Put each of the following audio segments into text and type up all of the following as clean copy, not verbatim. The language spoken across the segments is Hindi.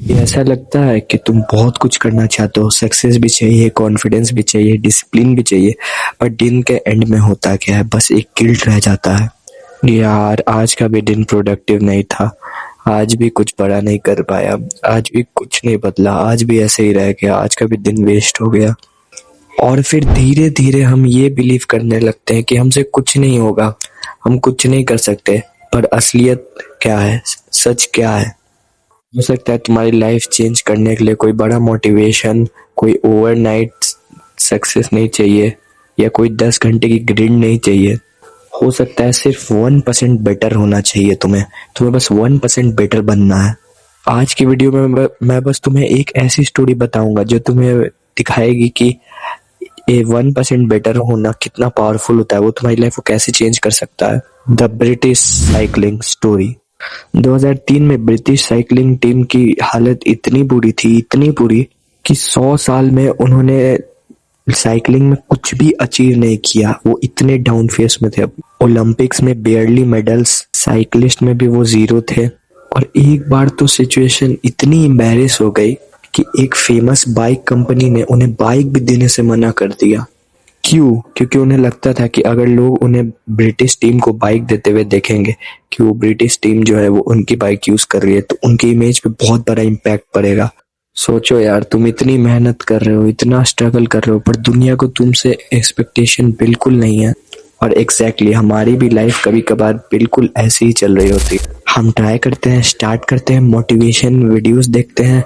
ये ऐसा लगता है कि तुम बहुत कुछ करना चाहते हो, सक्सेस भी चाहिए, कॉन्फिडेंस भी चाहिए, डिसिप्लिन भी चाहिए, पर दिन के एंड में होता क्या है, बस एक गिल्ट रह जाता है। यार आज का भी दिन प्रोडक्टिव नहीं था, आज भी कुछ बड़ा नहीं कर पाया, आज भी कुछ नहीं बदला, आज भी ऐसे ही रह गया, आज का भी दिन वेस्ट हो गया। और फिर धीरे धीरे हम ये बिलीव करने लगते हैं कि हमसे कुछ नहीं होगा, हम कुछ नहीं कर सकते। पर असलियत क्या है, सच क्या है? हो सकता है तुम्हारी लाइफ चेंज करने के लिए कोई बड़ा मोटिवेशन, कोई ओवरनाइट सक्सेस नहीं चाहिए, या कोई 10 घंटे की ग्रिड नहीं चाहिए। हो सकता है सिर्फ 1% बेटर होना चाहिए, तुम्हें बस 1% बेटर बनना है। आज की वीडियो में मैं बस तुम्हें एक ऐसी स्टोरी बताऊंगा जो तुम्हें दिखाएगी कि ये 1% बेटर होना कितना पावरफुल होता है, वो तुम्हारी लाइफ को कैसे चेंज कर सकता है। The British cycling story. 2003 में ब्रिटिश साइकिलिंग टीम की हालत इतनी बुरी थी, इतनी बुरी कि 100 साल में उन्होंने साइकिलिंग में कुछ भी अचीव नहीं किया। वो इतने डाउन फेस में थे। ओलंपिक्स में बेयरली मेडल्स, साइकिलिस्ट में भी वो जीरो थे। और एक बार तो सिचुएशन इतनी एम्बैरेस हो गई कि एक फेमस बाइक कंपनी ने उन्हें बाइक भी देने से मना कर दिया। क्यों? क्योंकि उन्हें लगता था कि अगर लोग उन्हें ब्रिटिश टीम को बाइक देते हुए देखेंगे कि वो ब्रिटिश टीम जो है वो उनकी बाइक यूज कर रही है, तो उनकी इमेज पे बहुत बड़ा इम्पैक्ट पड़ेगा। सोचो यार, तुम इतनी मेहनत कर रहे हो, इतना स्ट्रगल कर रहे हो, पर दुनिया को तुमसे एक्सपेक्टेशन बिल्कुल नहीं है। और एग्जैक्टली हमारी भी लाइफ कभी कभार बिल्कुल ऐसी ही चल रही होती है। हम ट्राई करते हैं, स्टार्ट करते हैं, मोटिवेशन वीडियोस देखते हैं,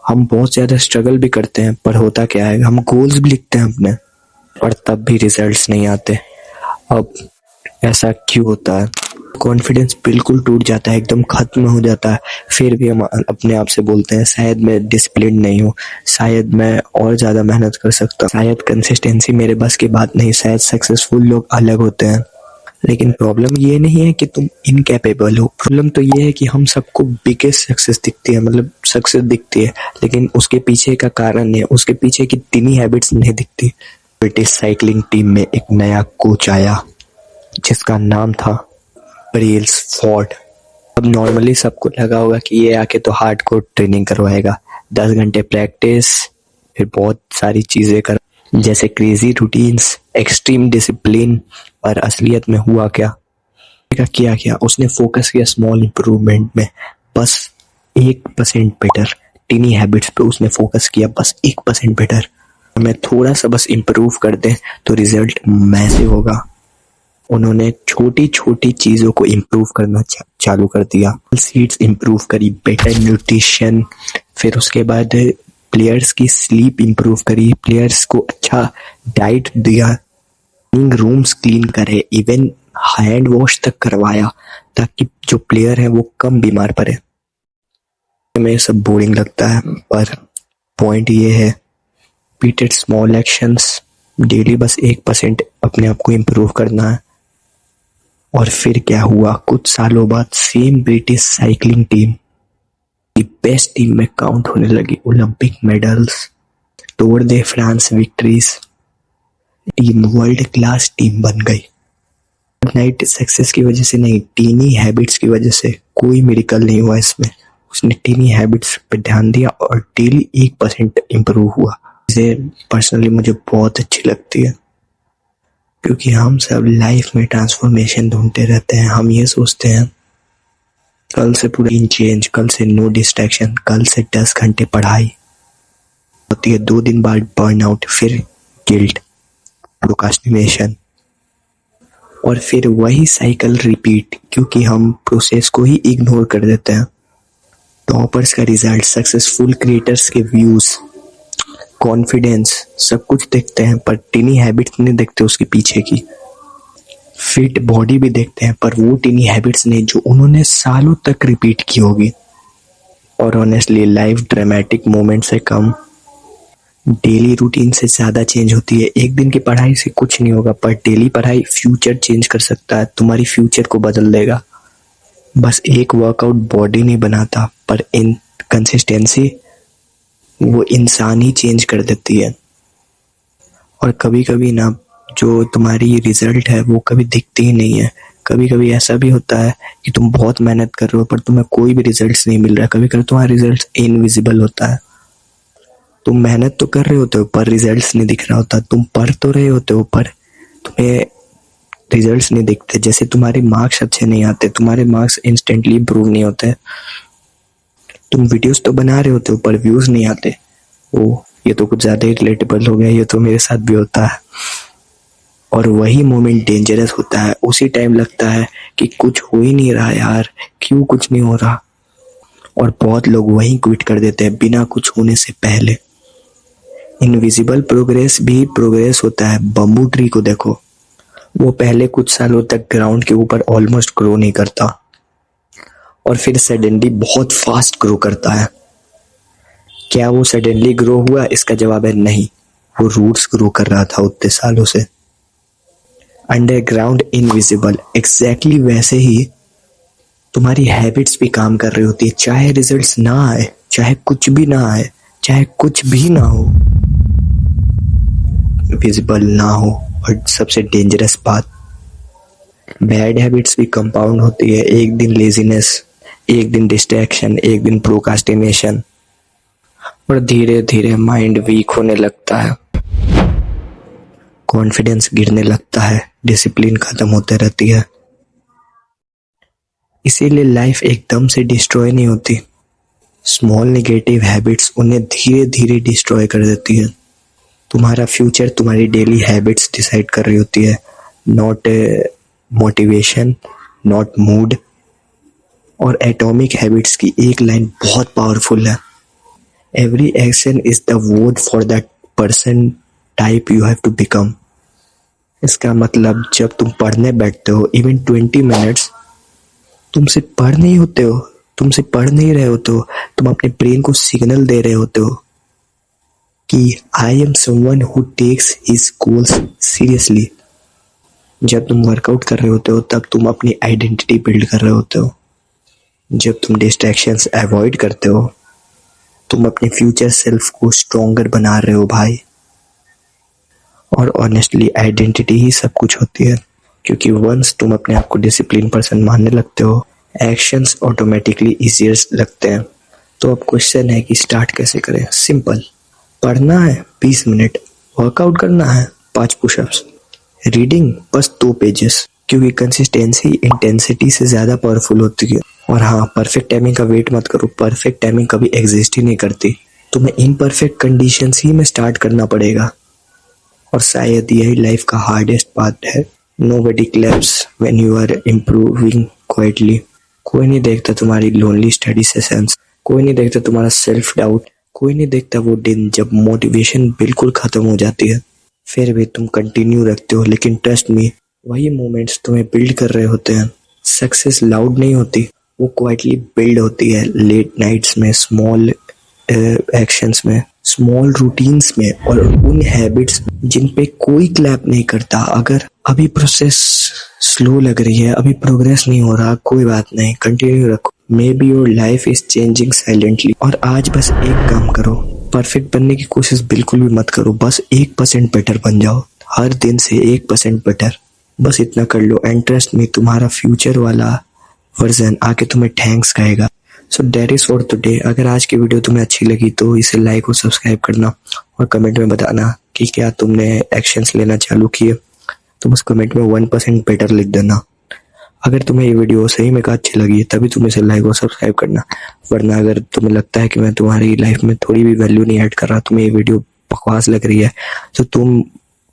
हम बहुत ज़्यादा स्ट्रगल भी करते हैं, पर होता क्या है, हम गोल्स भी लिखते हैं अपने, और तब भी रिजल्ट्स नहीं आते। अब ऐसा क्यों होता है? कॉन्फिडेंस बिल्कुल टूट जाता है, एकदम खत्म हो जाता है। फिर भी हम अपने आप से बोलते हैं शायद मैं डिसिप्लिन नहीं हूँ, शायद मैं और ज़्यादा मेहनत कर सकता हूँ, शायद कंसिस्टेंसी मेरे बस की बात नहीं, शायद सक्सेसफुल लोग अलग होते हैं। लेकिन प्रॉब्लम ये नहीं है कि तुम इनकैपेबल हो, प्रॉब्लम तो ये है कि हम सबको बिगेस्ट सक्सेस दिखती है, मतलब सक्सेस दिखती है, लेकिन उसके पीछे का कारण है, उसके पीछे की टीनी हैबिट्स नहीं दिखती। ब्रिटिश साइकिलिंग टीम में एक नया कोच आया जिसका नाम था ब्रेल्स फॉर्ड। अब नॉर्मली सबको लगा होगा कि ये आके तो हार्डकोर ट्रेनिंग करवाएगा, 10 घंटे प्रैक्टिस, फिर बहुत सारी चीजें कर, जैसे क्रेजी रूटीन्स, एक्सट्रीम डिसिप्लिन। और असलियत में हुआ क्या? किया उसने फोकस किया स्मॉल इम्प्रूवमेंट में, बस 1% बेटर। टीनी हैबिट्स पे उसने फोकस किया, बस 1% बेटर। मैं थोड़ा सा बस इम्प्रूव कर दें तो रिजल्ट मैसिव होगा। उन्होंने छोटी छोटी चीज़ों को इम्प्रूव करना चालू कर दिया। सीट्स इम्प्रूव करी, बेटर न्यूट्रिशन, फिर उसके बाद प्लेयर्स की स्लीप इम्प्रूव करी, प्लेयर्स को अच्छा डाइट दिया, रूम्स क्लीन करे, इवन हैंड वॉश तक करवाया ताकि जो प्लेयर है वो कम बीमार पड़े। हमें सब बोरिंग लगता है, पर पॉइंट ये है, रिपीटेड स्मॉल एक्शंस, डेली बस 1% अपने आप को इम्प्रूव करना है। और फिर क्या हुआ? कुछ सालों बाद सेम ब्रिटिश साइकिलिंग टीम की बेस्ट टीम में काउंट होने लगी। Olympic medals, tour de France victories, team world class team बन गई। ओवरनाइट सक्सेस की वजह से नहीं, टीनी हैबिट्स की वजह से। कोई मिरेकल नहीं हुआ इसमें, उसने टीनी हैबिट्स पे ध्यान दिया और डेली 1% इम्प्रूव हुआ। इसे पर्सनली मुझे बहुत अच्छी लगती है, क्योंकि हम सब लाइफ में ट्रांसफॉर्मेशन ढूंढते रहते हैं। हम ये सोचते हैं कल से पूरा दिन चेंज, कल से नो डिस्ट्रैक्शन, कल से 10 घंटे पढ़ाई होती है, 2 दिन बाद बर्नआउट, फिर गिल्ट, प्रोक्रास्टिनेशन, और फिर वही साइकिल रिपीट, क्योंकि हम प्रोसेस को ही इग्नोर कर देते हैं। टॉपर्स का रिजल्ट, सक्सेसफुल क्रिएटर्स के व्यूज, कॉन्फिडेंस, सब कुछ देखते हैं, पर टीनी हैबिट्स नहीं देखते उसके पीछे की। फिट बॉडी भी देखते हैं, पर वो टीनी हैबिट्स नहीं जो उन्होंने सालों तक रिपीट की होगी। और ऑनेस्टली लाइफ ड्रामेटिक मोमेंट से कम, डेली रूटीन से ज़्यादा चेंज होती है। एक दिन की पढ़ाई से कुछ नहीं होगा, पर डेली पढ़ाई फ्यूचर चेंज कर सकता है, तुम्हारी फ्यूचर को बदल देगा। बस एक वर्कआउट बॉडी नहीं बनाता, पर इन कंसिस्टेंसी वो इंसान ही चेंज कर देती है। और कभी कभी ना, जो तुम्हारी रिजल्ट है वो कभी दिखती ही नहीं है, कभी कभी ऐसा भी होता है कि तुम बहुत मेहनत कर रहे हो पर तुम्हें कोई भी रिजल्ट्स नहीं मिल रहा है। कभी कभी तुम्हारा रिजल्ट इनविजिबल होता है। तुम मेहनत तो कर रहे होते हो पर रिजल्ट्स नहीं दिख रहा होता। तुम पढ़ तो रहे होते हो पर तुम्हें रिजल्ट्स नहीं दिखते। जैसे तुम्हारे मार्क्स अच्छे नहीं आते, तुम्हारे मार्क्स इंस्टेंटली इम्प्रूव नहीं होते। तुम वीडियोस तो बना रहे होते हो पर व्यूज नहीं आते। ओ, ये तो कुछ ज्यादा ही रिलेटेबल हो गया, ये तो मेरे साथ भी होता है। और वही मोमेंट डेंजरस होता है। उसी टाइम लगता है कि कुछ हो ही नहीं रहा यार, क्यों कुछ नहीं हो रहा। और बहुत लोग वहीं क्विट कर देते हैं बिना कुछ होने से पहले। इनविजिबल प्रोग्रेस भी प्रोग्रेस होता है। बम्बू ट्री को देखो, वो पहले कुछ सालों तक ग्राउंड के ऊपर ऑलमोस्ट ग्रो नहीं करता और फिर सडनली बहुत फास्ट ग्रो करता है। क्या वो सडनली ग्रो हुआ? इसका जवाब है नहीं। वो रूट्स ग्रो कर रहा था उतने सालों से। Underground invisible. एग्जैक्टली वैसे ही तुम्हारी हैबिट्स भी काम कर रही होती है। चाहे रिजल्ट्स ना आए, चाहे कुछ भी ना आए, चाहे कुछ भी ना हो, विजिबल ना हो। और सबसे डेंजरस बात, बैड हैबिट्स भी कंपाउंड होती है। एक दिन लेजीनेस, एक दिन डिस्ट्रैक्शन, एक दिन प्रोकास्टिनेशन, और धीरे धीरे माइंड वीक होने लगता है, कॉन्फिडेंस गिरने लगता है, डिसिप्लिन खत्म होते रहती है। इसीलिए लाइफ एकदम से डिस्ट्रॉय नहीं होती। स्मॉल नेगेटिव हैबिट्स उन्हें धीरे धीरे डिस्ट्रॉय कर देती है। तुम्हारा फ्यूचर तुम्हारी डेली हैबिट्स डिसाइड कर रही होती है, नॉट मोटिवेशन, नॉट मूड। और एटॉमिक हैबिट्स की एक लाइन बहुत पावरफुल है, every action is the vote for that person type you have to become. इसका मतलब जब तुम पढ़ने बैठते हो, इवन 20 मिनट्स तुमसे पढ़ नहीं होते हो, तुमसे पढ़ नहीं रहे होते हो, तुम अपने ब्रेन को सिग्नल दे रहे होते हो कि I am someone who takes his goals seriously. जब तुम वर्कआउट कर रहे होते हो तब तुम अपनी आइडेंटिटी बिल्ड कर रहे होते हो। जब तुम डिस्ट्रैक्शंस अवॉइड करते हो तुम अपने फ्यूचर सेल्फ को स्ट्रॉन्गर बना रहे हो भाई। और ऑनेस्टली आइडेंटिटी ही सब कुछ होती है, क्योंकि वंस तुम अपने आप को डिसिप्लिन पर्सन मानने लगते हो, एक्शंस ऑटोमेटिकली इजियर लगते हैं। तो अब क्वेश्चन है कि स्टार्ट कैसे करें? सिंपल, पढ़ना है 20 मिनट, वर्कआउट करना है 5 पुशअप्स, रीडिंग बस 2 पेजेस, क्योंकि कंसिस्टेंसी इंटेंसिटी से ज़्यादा पावरफुल होती है। और हाँ, परफेक्ट टाइमिंग का वेट मत करो, परफेक्ट टाइमिंग कभी एग्जिस्ट ही नहीं करती। तुम्हें इम्परफेक्ट कंडीशंस ही में स्टार्ट करना पड़ेगा। और शायद यही लाइफ का हार्डेस्ट पार्ट है। Nobody claps when you are improving quietly. कोई नहीं देखता तुम्हारी लोनली स्टडी सेशंस, कोई नहीं देखता तुम्हारा सेल्फ डाउट, कोई नहीं देखता वो दिन जब मोटिवेशन बिल्कुल खत्म हो जाती है, फिर भी तुम कंटिन्यू रखते हो। लेकिन ट्रस्ट मी, वही मोमेंट्स तुम्हें बिल्ड कर रहे होते हैं। सक्सेस लाउड नहीं होती, वो क्वाइटली बिल्ड होती है लेट नाइट्स में, स्मॉल एक्शंस में, स्मॉल रूटीन्स में, और उन हैबिट्स जिन पे कोई क्लैप नहीं करता। अगर अभी प्रोसेस स्लो लग रही है, अभी प्रोग्रेस नहीं हो रहा, कोई बात नहीं, कंटिन्यू रखो। May be your life is changing silently. और आज बस एक काम करो, परफेक्ट बनने की कोशिश बिल्कुल भी मत करो, बस 1% बेटर बन जाओ। हर दिन से 1% बेटर, बस इतना कर लो। एंड ट्रस्ट में, तुम्हारा फ्यूचर वाला वर्जन आके तुम्हें थैंक्स कहेगा। So that is for today. अगर आज की वीडियो तुम्हें अच्छी लगी तो इसे लाइक और सब्सक्राइब करना, और कमेंट में बताना कि क्या तुमने एक्शंस लेना चालू किए। तुम उस कमेंट में 1% बेटर लिख देना। अगर तुम्हें ये वीडियो सही में अच्छी लगी तभी तुम इसे लाइक और सब्सक्राइब करना, वरना अगर तुम्हें लगता है कि मैं तुम्हारी लाइफ में थोड़ी भी वैल्यू नहीं ऐड कर रहा, तुम्हें ये वीडियो बकवास लग रही है, तो तुम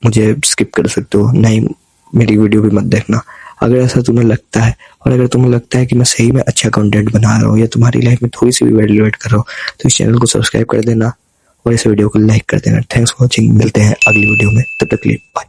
मुझे स्किप कर सकते हो, नहीं मेरी वीडियो भी मत देखना। अगर ऐसा तुम्हें लगता है, और अगर तुम्हें लगता है कि मैं सही में अच्छा कंटेंट बना रहा हूँ या तुम्हारी लाइफ में थोड़ी सी भी वैल्यू ऐड कर रहा हूँ, तो इस चैनल को सब्सक्राइब कर देना और इस वीडियो को लाइक कर देना। Thanks for watching. मिलते हैं अगली वीडियो में, तब तक के लिए बाय।